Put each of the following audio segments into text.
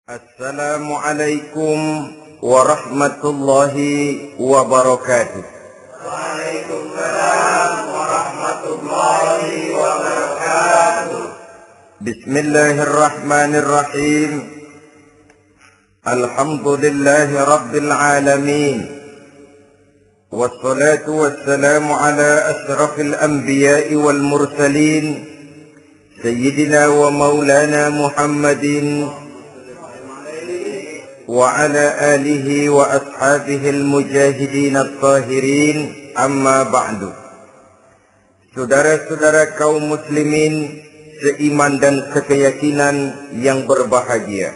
Assalamualaikum warahmatullahi wabarakatuh. Waalaikumsalam warahmatullahi wabarakatuh. Bismillahirrahmanirrahim. Alhamdulillahi rabbil alamin. Wassalatu wassalamu ala ashrafil anbiya'i wal mursalin, Sayyidina wa maulana Muhammadin وعلى آله وأصحابه المجاهدين الطاهرين أما بعد. Saudara-saudara kaum muslimin seiman dan sekeyakinan yang berbahagia,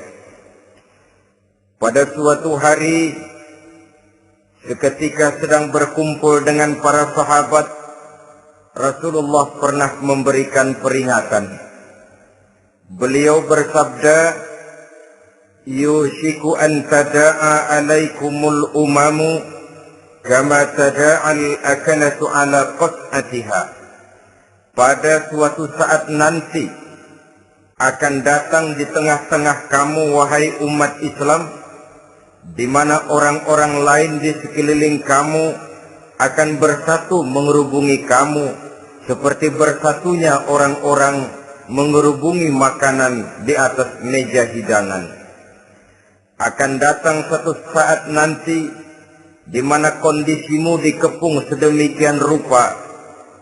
pada suatu hari seketika sedang berkumpul dengan para sahabat, Rasulullah pernah memberikan peringatan. Beliau bersabda, yushiku an tada'a alaikumul umamu kama tada'al akanatu ala qas'atiha. Pada suatu saat nanti akan datang di tengah-tengah kamu, wahai umat Islam, di mana orang-orang lain di sekeliling kamu akan bersatu mengerubungi kamu seperti bersatunya orang-orang mengerubungi makanan di atas meja hidangan. Akan datang satu saat nanti di mana kondisimu dikepung sedemikian rupa,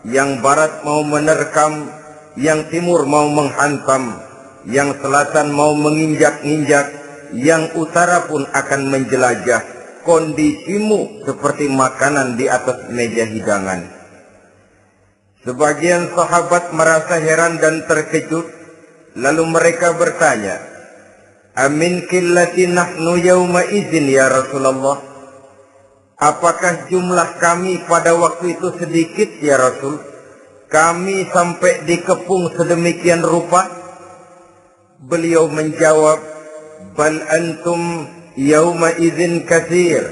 yang barat mau menerkam, yang timur mau menghantam, yang selatan mau menginjak-injak, yang utara pun akan menjelajah. Kondisimu seperti makanan di atas meja hidangan. Sebagian sahabat merasa heran dan terkejut, lalu mereka bertanya, amin qillati nahnu yawma izin ya Rasulullah. Apakah jumlah kami pada waktu itu sedikit ya Rasul? Kami sampai dikepung sedemikian rupa? Beliau menjawab, bal antum yawma izin katsir.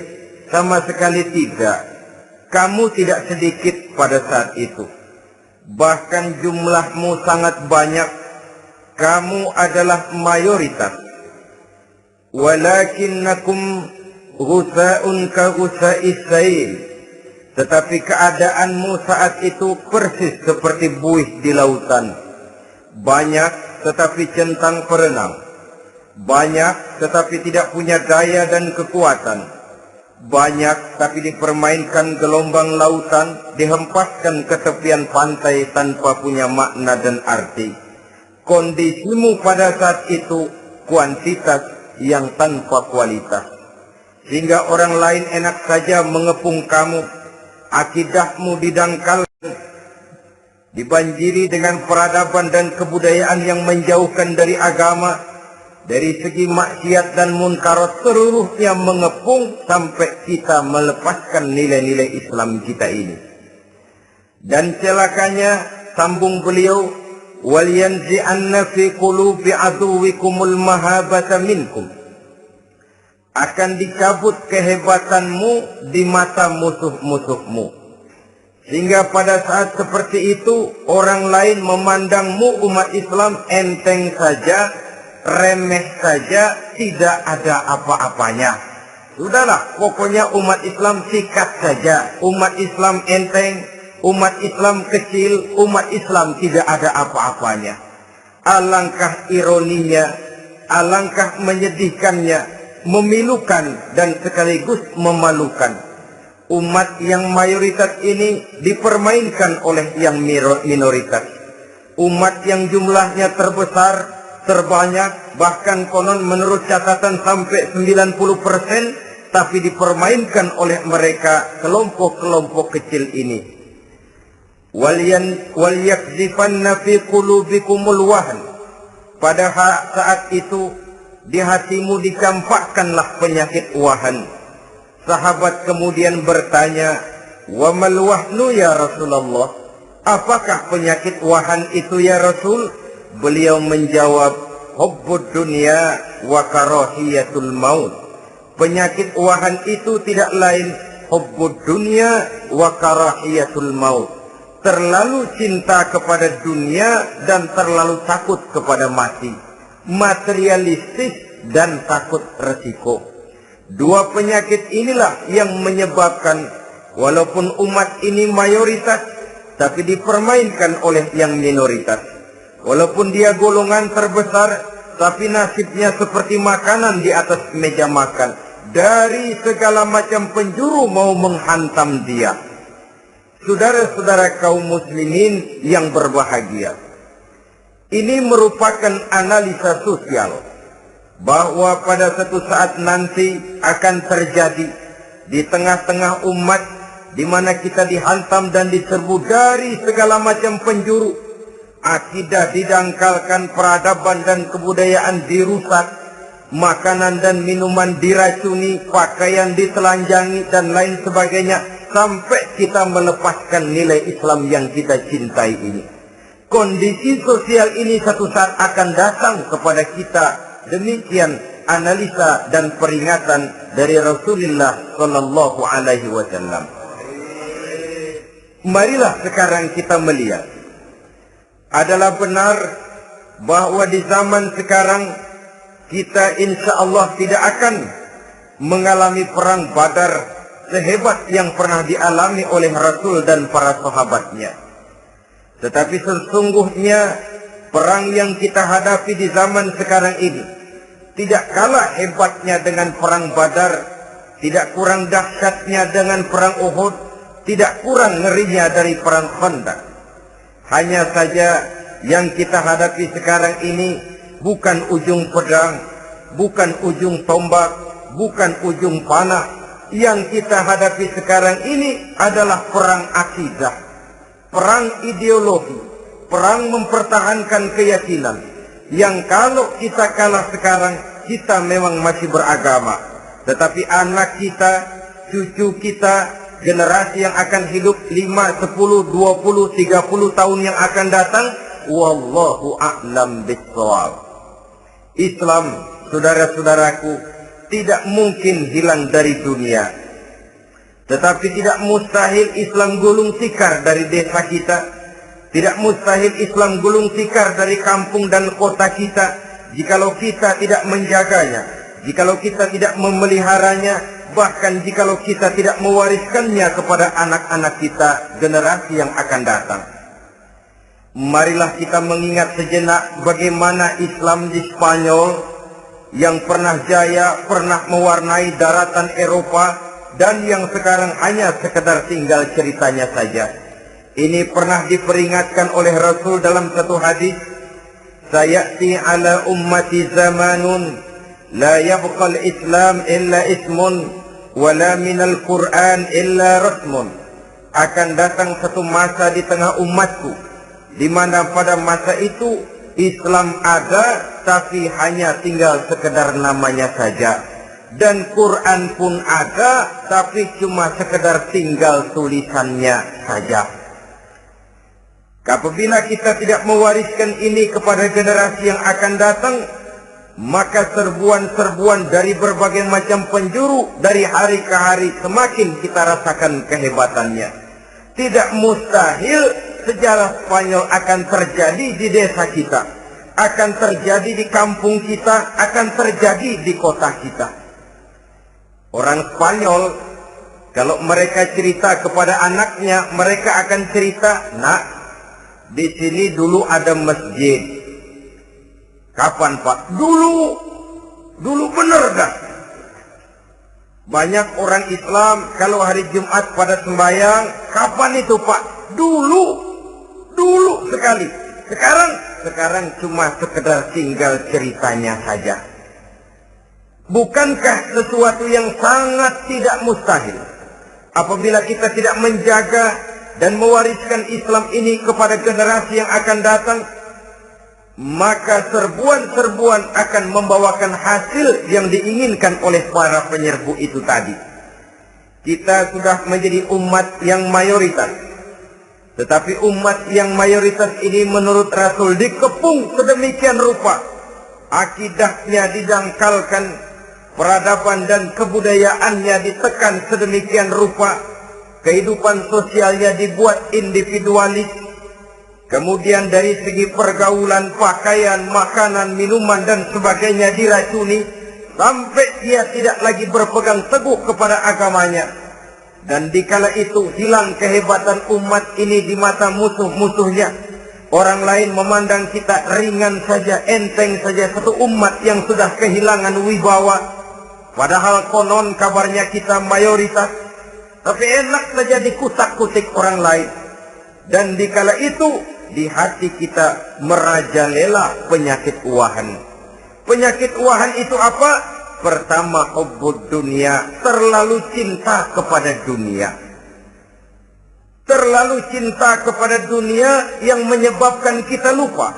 Sama sekali tidak. Kamu tidak sedikit pada saat itu. Bahkan jumlahmu sangat banyak. Kamu adalah mayoritas. Walakinnakum ghusa'un ka ghusa'is sail. Tetapi keadaanmu saat itu persis seperti buih di lautan. Banyak tetapi centang perenang. Banyak tetapi tidak punya daya dan kekuatan. Banyak tapi dipermainkan gelombang lautan, dihempaskan ke tepian pantai tanpa punya makna dan arti. Kondisimu pada saat itu kuantitas yang tanpa kualitas, sehingga orang lain enak saja mengepung kamu. Akidahmu didangkal, dibanjiri dengan peradaban dan kebudayaan yang menjauhkan dari agama. Dari segi maksiat dan munkarat seluruhnya mengepung sampai kita melepaskan nilai-nilai Islam kita ini. Dan celakanya, sambung beliau, waliyanzi'anna fi qulubi aduwikumul mahabata minkum. Akan dicabut kehebatanmu di mata musuh-musuhmu, sehingga pada saat seperti itu orang lain memandangmu umat Islam enteng saja, remeh saja, tidak ada apa-apanya. Sudahlah, pokoknya umat Islam sikat saja, umat Islam enteng, umat Islam kecil, umat Islam tidak ada apa-apanya. Alangkah ironinya, alangkah menyedihkannya, memilukan dan sekaligus memalukan. Umat yang mayoritas ini dipermainkan oleh yang minoritas. Umat yang jumlahnya terbesar, terbanyak, bahkan konon menurut catatan sampai 90%, tapi dipermainkan oleh mereka, kelompok-kelompok kecil ini. Walyakzifanna fi qulubikumul wahn. Pada saat itu di hatimu dicampakkanlah penyakit wahan. Sahabat kemudian bertanya, wa mal wahnu ya Rasulullah? Apakah penyakit wahan itu ya Rasul? Beliau menjawab, hubbud dunya wa karahiyatul maut. Penyakit wahan itu tidak lain hubbud dunya wa karahiyatul maut. Terlalu cinta kepada dunia dan terlalu takut kepada mati. Materialistis dan takut resiko. Dua penyakit inilah yang menyebabkan walaupun umat ini mayoritas, tapi dipermainkan oleh yang minoritas. Walaupun dia golongan terbesar, tapi nasibnya seperti makanan di atas meja makan. Dari segala macam penjuru mau menghantam dia. Saudara-saudara kaum muslimin yang berbahagia, ini merupakan analisa sosial bahwa pada suatu saat nanti akan terjadi di tengah-tengah umat di mana kita dihantam dan diserbu dari segala macam penjuru. Akidah didangkalkan, peradaban dan kebudayaan dirusak, makanan dan minuman diracuni, pakaian ditelanjangi dan lain sebagainya, sampai kita melepaskan nilai Islam yang kita cintai ini. Kondisi sosial ini satu saat akan datang kepada kita. Demikian analisa dan peringatan dari Rasulullah sallallahu alaihi wasallam. Marilah sekarang kita melihat, adalah benar bahwa di zaman sekarang kita insya Allah tidak akan mengalami perang Badar sehebat yang pernah dialami oleh Rasul dan para sahabatnya. Tetapi sesungguhnya perang yang kita hadapi di zaman sekarang ini tidak kalah hebatnya dengan perang Badar, tidak kurang dahsyatnya dengan perang Uhud, tidak kurang ngerinya dari perang Khandaq. Hanya saja yang kita hadapi sekarang ini bukan ujung pedang, bukan ujung tombak, bukan ujung panah. Yang kita hadapi sekarang ini adalah perang akidah, perang ideologi, perang mempertahankan keyakinan. Yang kalau kita kalah sekarang, kita memang masih beragama. Tetapi anak kita, cucu kita, generasi yang akan hidup 5, 10, 20, 30 tahun yang akan datang, wallahu a'lam bishawab. Islam, saudara-saudaraku, tidak mungkin hilang dari dunia. Tetapi tidak mustahil Islam gulung tikar dari desa kita. Tidak mustahil Islam gulung tikar dari kampung dan kota kita, jikalau kita tidak menjaganya, jikalau kita tidak memeliharanya, bahkan jikalau kita tidak mewariskannya kepada anak-anak kita, generasi yang akan datang. Marilah kita mengingat sejenak bagaimana Islam di Spanyol yang pernah jaya, pernah mewarnai daratan Eropa, dan yang sekarang hanya sekedar tinggal ceritanya saja. Ini pernah diperingatkan oleh Rasul dalam satu hadis, sayati ala ummati zamanun la yabqal Islam illa ismun wala minal Quran illa rasmun. Akan datang satu masa di tengah umatku di mana pada masa itu Islam ada tapi hanya tinggal sekedar namanya saja, dan Quran pun ada tapi cuma sekedar tinggal tulisannya saja. Apabila kita tidak mewariskan ini kepada generasi yang akan datang, maka serbuan-serbuan dari berbagai macam penjuru dari hari ke hari semakin kita rasakan kehebatannya. Tidak mustahil sejarah Spanyol akan terjadi di desa kita, akan terjadi di kampung kita, akan terjadi di kota kita. Orang Spanyol, kalau mereka cerita kepada anaknya, mereka akan cerita, nak, di sini dulu ada masjid. Kapan Pak? Dulu bener dah. Banyak orang Islam kalau hari Jumat pada sembahyang, kapan itu Pak? Dulu sekali. Sekarang cuma sekedar tinggal ceritanya saja. Bukankah sesuatu yang sangat tidak mustahil apabila kita tidak menjaga dan mewariskan Islam ini kepada generasi yang akan datang? Maka serbuan-serbuan akan membawakan hasil yang diinginkan oleh para penyerbu itu tadi. Kita sudah menjadi umat yang mayoritas, tetapi umat yang mayoritas ini menurut Rasul dikepung sedemikian rupa, akidahnya didangkalkan, peradaban dan kebudayaannya ditekan sedemikian rupa, kehidupan sosialnya dibuat individualis. kemudian dari segi pergaulan, pakaian, makanan, minuman dan sebagainya diracuni, sampai dia tidak lagi berpegang teguh kepada agamanya. Dan dikala itu hilang kehebatan umat ini di mata musuh-musuhnya. Orang lain memandang kita ringan saja, enteng saja, satu umat yang sudah kehilangan wibawa. Padahal konon kabarnya kita mayoritas, tapi enak saja dikutak-kutik orang lain. Dan dikala itu di hati kita merajalela penyakit uahan. Penyakit uahan itu apa? Pertama, hubbud dunia, terlalu cinta kepada dunia. Terlalu cinta kepada dunia yang menyebabkan kita lupa.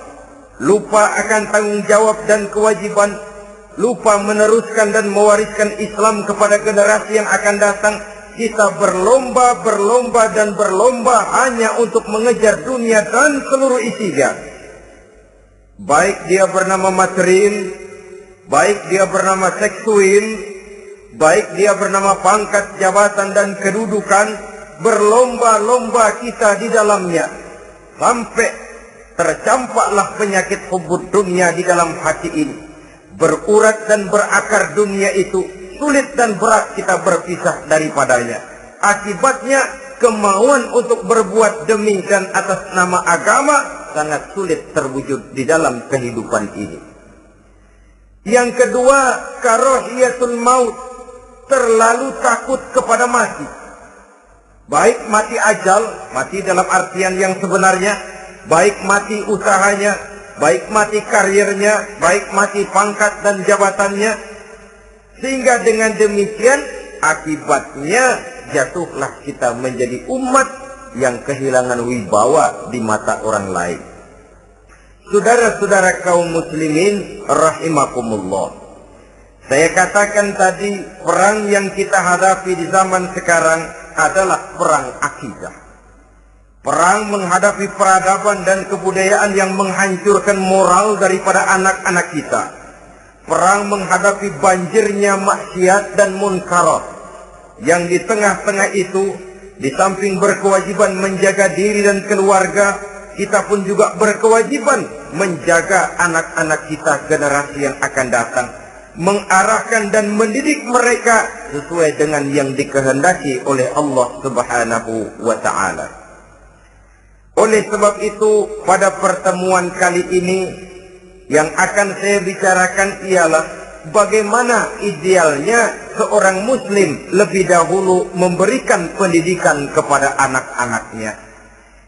Lupa akan tanggung jawab dan kewajiban. Lupa meneruskan dan mewariskan Islam kepada generasi yang akan datang. Kita berlomba hanya untuk mengejar dunia dan seluruh isinya. Baik dia bernama material, baik dia bernama seksual, baik dia bernama pangkat, jabatan dan kedudukan, berlomba-lomba kita di dalamnya. Sampai tercampaklah penyakit hubbud dunia di dalam hati ini. Berurat dan berakar dunia itu, sulit dan berat kita berpisah daripadanya. Akibatnya kemauan untuk berbuat demi dan atas nama agama sangat sulit terwujud di dalam kehidupan ini. Yang kedua, karahiyatul maut, terlalu takut kepada mati. Baik mati ajal, mati dalam artian yang sebenarnya, baik mati usahanya, baik mati karirnya, baik mati pangkat dan jabatannya. Sehingga dengan demikian akibatnya jatuhlah kita menjadi umat yang kehilangan wibawa di mata orang lain. Saudara-saudara kaum muslimin rahimakumullah, saya katakan tadi, perang yang kita hadapi di zaman sekarang adalah perang akidah. Perang menghadapi peradaban dan kebudayaan yang menghancurkan moral daripada anak-anak kita. Perang menghadapi banjirnya maksiat dan munkarat. Yang di tengah-tengah itu, di samping berkewajiban menjaga diri dan keluarga, kita pun juga berkewajiban menjaga anak-anak kita, generasi yang akan datang. Mengarahkan dan mendidik mereka sesuai dengan yang dikehendaki oleh Allah Subhanahu wa ta'ala. Oleh sebab itu, pada pertemuan kali ini yang akan saya bicarakan ialah bagaimana idealnya seorang muslim lebih dahulu memberikan pendidikan kepada anak-anaknya.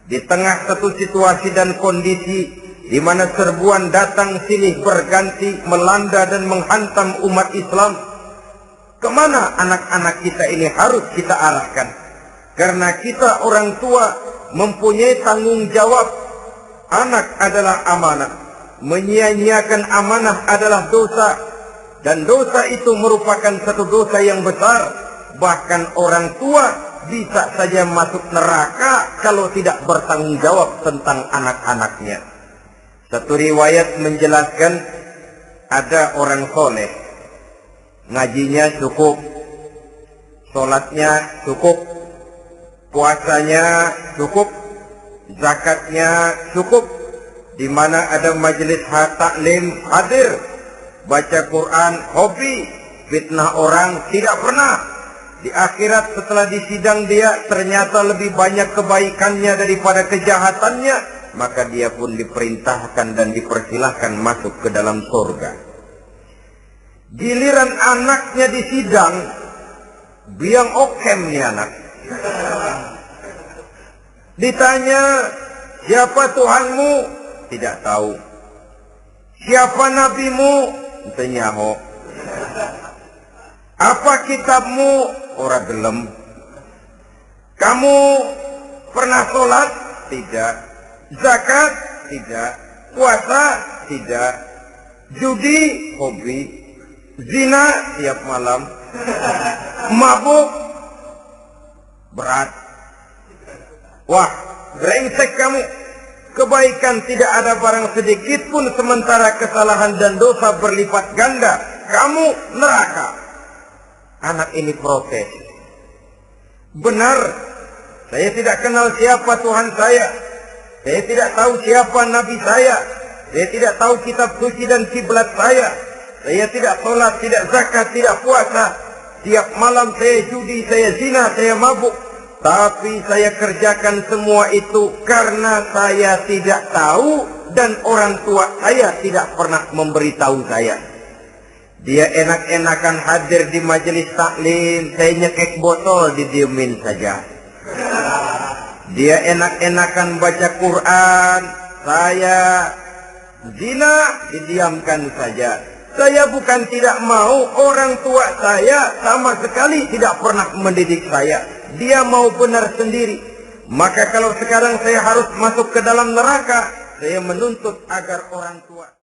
Di tengah satu situasi dan kondisi di mana serbuan datang silih berganti melanda dan menghantam umat Islam, kemana anak-anak kita ini harus kita arahkan? Karena kita orang tua mempunyai tanggung jawab. Anak adalah amanah. Menyia-nyiakan amanah adalah dosa. Dan dosa itu merupakan satu dosa yang besar. Bahkan orang tua bisa saja masuk neraka kalau tidak bertanggung jawab tentang anak-anaknya. Satu riwayat menjelaskan ada orang soleh, ngajinya cukup, sholatnya cukup, puasanya cukup, zakatnya cukup, di mana ada majelis taklim hadir, baca Quran hobi, fitnah orang tidak pernah. Di akhirat setelah disidang dia ternyata lebih banyak kebaikannya daripada kejahatannya, maka dia pun diperintahkan dan dipersilahkan masuk ke dalam surga. Giliran anaknya disidang, biang okem nih anak. Ditanya, siapa Tuhanmu? Tidak tahu. Siapa nabimu? Tenyaho. Apa kitabmu? Ora gelem. Kamu pernah sholat? Tidak. Zakat? Tidak. Puasa? Tidak. Judi? Hobi. Zina? Tiap malam. Mabuk? Berat. Wah, brengsek kamu. Kebaikan tidak ada barang sedikit pun, sementara kesalahan dan dosa berlipat ganda. Kamu neraka. Anak ini protes. Benar, saya tidak kenal siapa Tuhan saya. Saya tidak tahu siapa Nabi saya. Saya tidak tahu kitab suci dan kiblat saya. Saya tidak sholat, tidak zakat, tidak puasa. Tiap malam saya judi, saya zina, saya mabuk. Tapi saya kerjakan semua itu karena saya tidak tahu dan orang tua saya tidak pernah memberitahu saya. Dia enak-enakan hadir di majelis taklim, saya nyekek botol, didiemin saja. Dia enak-enakan baca Quran, saya zina, didiamkan saja. Saya bukan tidak mau, orang tua saya sama sekali tidak pernah mendidik saya. Dia mau benar sendiri. Maka kalau sekarang saya harus masuk ke dalam neraka, saya menuntut agar orang tua